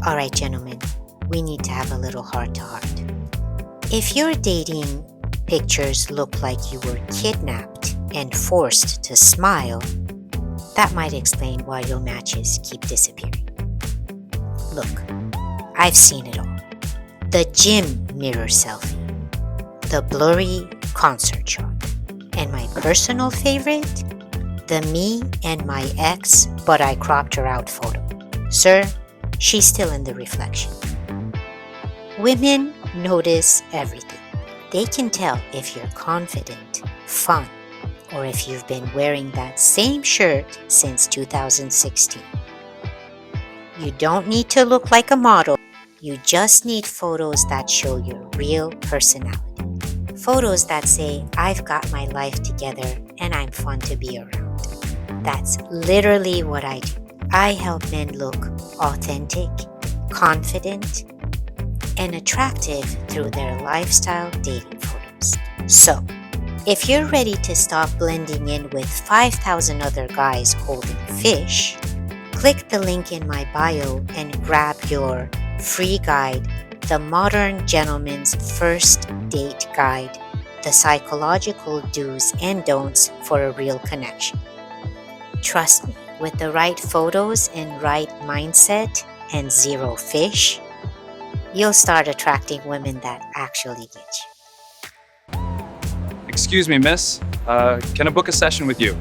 Alright, gentlemen, we need to have a little heart to heart. If your dating pictures look like you were kidnapped and forced to smile, that might explain why your matches keep disappearing. Look, I've seen it all. The gym mirror selfie, the blurry concert shot, and my personal favorite, the me and my ex but I cropped her out photo. Sir, she's still in the reflection. Women notice everything. They can tell if you're confident, fun, or if you've been wearing that same shirt since 2016. You don't need to look like a model. You just need photos that show your real personality. Photos that say, I've got my life together and I'm fun to be around. That's literally what I do. I help men look authentic, confident, and attractive through their lifestyle dating photos. So, if you're ready to stop blending in with 5,000 other guys holding fish, click the link in my bio and grab your free guide, The Modern Gentleman's First Date Guide, the psychological do's and don'ts for a real connection. Trust me, with the right photos and right mindset and zero fish, you'll start attracting women that actually get you. Excuse me, miss. Can I book a session with you?